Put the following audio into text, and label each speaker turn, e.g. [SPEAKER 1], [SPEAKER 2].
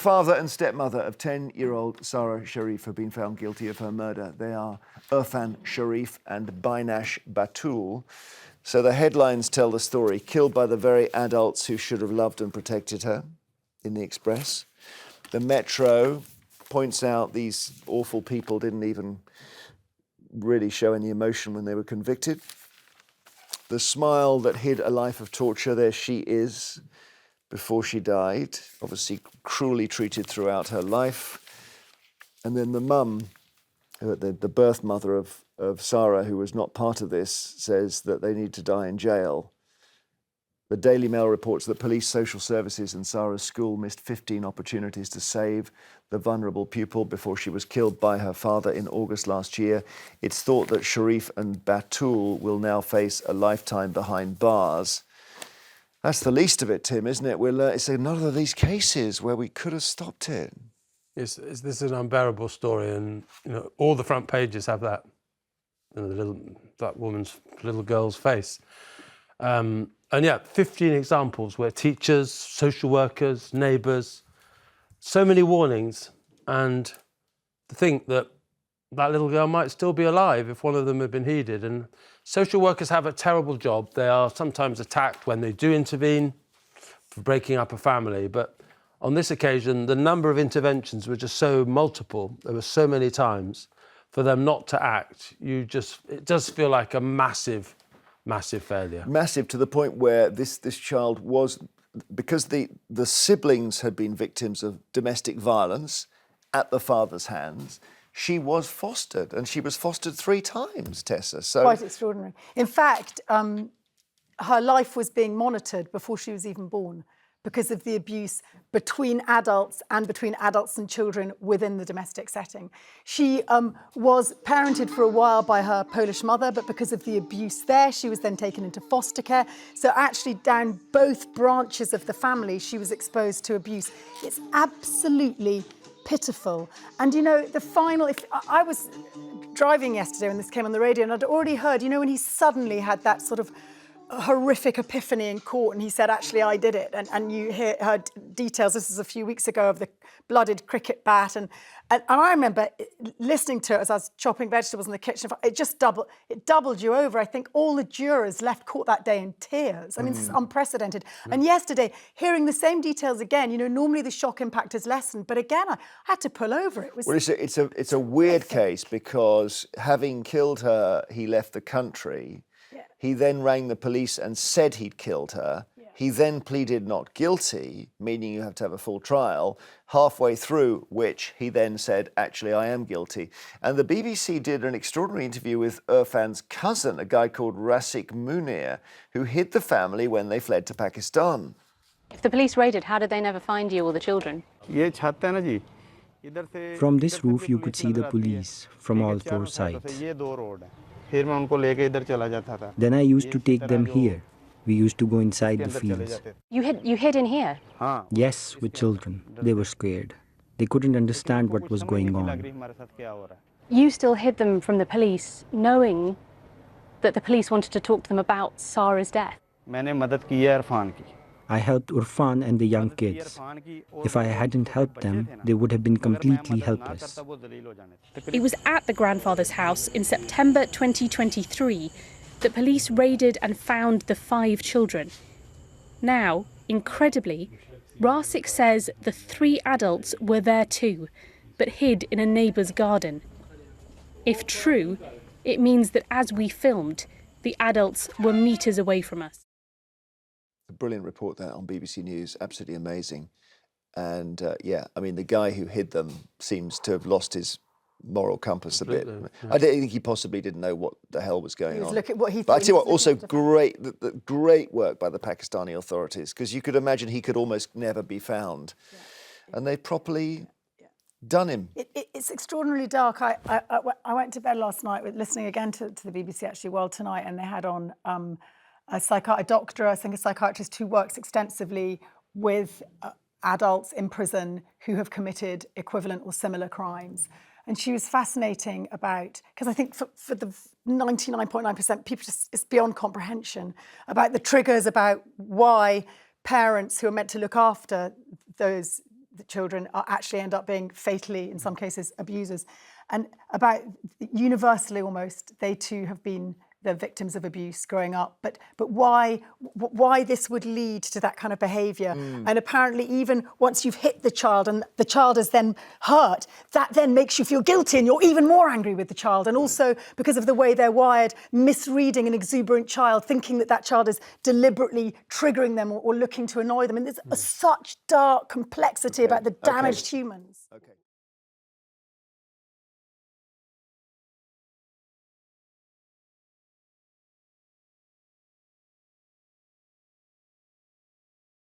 [SPEAKER 1] father and stepmother of 10-year-old Sara Sharif have been found guilty of her murder. They are Irfan Sharif and Bainash Batul. So the headlines tell the story. Killed by the very adults who should have loved and protected her, in the Express. The Metro points out these awful people didn't even really show any emotion when they were convicted. The smile that hid a life of torture, there she is before she died, obviously cruelly treated throughout her life. And then the mum, the birth mother of Sara, who was not part of this, says that they need to die in jail. The Daily Mail reports that police, social services and Sara's school missed 15 opportunities to save the vulnerable pupil before she was killed by her father in August last year. It's thought that Sharif and Batul will now face a lifetime behind bars. That's the least of it, Tim, isn't it? It's another of these cases where we could have stopped it.
[SPEAKER 2] This is an unbearable story, and all the front pages have that, that woman's little girl's face. And yeah, 15 examples where teachers, social workers, neighbours, so many warnings, and to think that that little girl might still be alive if one of them had been heeded. And social workers have a terrible job. They are sometimes attacked when they do intervene for breaking up a family. But on this occasion, the number of interventions were just so multiple. There were so many times for them not to act. It does feel like a massive failure. Massive
[SPEAKER 1] to the point where this child was, because the siblings had been victims of domestic violence at the father's hands, she was fostered, and she was fostered 3 times, Tessa. So
[SPEAKER 3] quite extraordinary. In fact, her life was being monitored before she was even born because of the abuse between adults and children within the domestic setting. She was parented for a while by her Polish mother, but because of the abuse there, she was then taken into foster care. So actually down both branches of the family, she was exposed to abuse. It's absolutely pitiful. And the final, I was driving yesterday when this came on the radio, and I'd already heard, when he suddenly had that sort of horrific epiphany in court, and he said, actually, I did it. And you heard details, this was a few weeks ago, of the blooded cricket bat. And I remember listening to it as I was chopping vegetables in the kitchen. It doubled you over. I think all the jurors left court that day in tears. I mean, this is unprecedented. And yesterday, hearing the same details again, normally the shock impact is lessened, but again, I had to pull over. It was.
[SPEAKER 1] Well, it's a weird case because having killed her, he left the country. He then rang the police and said he'd killed her. Yeah. He then pleaded not guilty, meaning you have to have a full trial, halfway through which he then said, actually, I am guilty. And the BBC did an extraordinary interview with Irfan's cousin, a guy called Rasik Munir, who hid the family when they fled to Pakistan.
[SPEAKER 4] If the police raided, how did they never find you or the children?
[SPEAKER 5] From this roof, you could see the police from all 4 sides. Then I used to take them here. We used to go inside the fields.
[SPEAKER 4] You hid in here?
[SPEAKER 5] Yes, with children. They were scared. They couldn't understand what was going on.
[SPEAKER 4] You still hid them from the police, knowing that the police wanted to talk to them about Sara's death?
[SPEAKER 5] I helped Irfan and the young kids. If I hadn't helped them, they would have been completely helpless.
[SPEAKER 6] It was at the grandfather's house in September 2023 that police raided and found the 5 children. Now, incredibly, Rasik says the 3 adults were there too, but hid in a neighbour's garden. If true, it means that as we filmed, the adults were metres away from us.
[SPEAKER 1] A brilliant report there on BBC News, absolutely amazing. And the guy who hid them seems to have lost his moral compass a bit. Yeah. I don't think he possibly didn't know what the hell was going on.
[SPEAKER 3] Look at what he
[SPEAKER 1] but I tell you what, also great work by the Pakistani authorities, because you could imagine he could almost never be found. Yeah. And they properly done him.
[SPEAKER 3] It's extraordinarily dark. I went to bed last night listening again to the BBC actually tonight, and they had on a doctor, I think a psychiatrist who works extensively with adults in prison who have committed equivalent or similar crimes. And she was fascinating about, because I think for the 99.9% people, it's beyond comprehension, about the triggers, about why parents who are meant to look after those the children actually end up being fatally, in some cases, abusers. And about universally almost, they too have been the victims of abuse growing up, but why this would lead to that kind of behaviour. And apparently even once you've hit the child and the child is then hurt, that then makes you feel guilty and you're even more angry with the child. And also because of the way they're wired, misreading an exuberant child, thinking that that child is deliberately triggering them or looking to annoy them. And there's such dark complexity about the damaged humans.
[SPEAKER 1] Okay.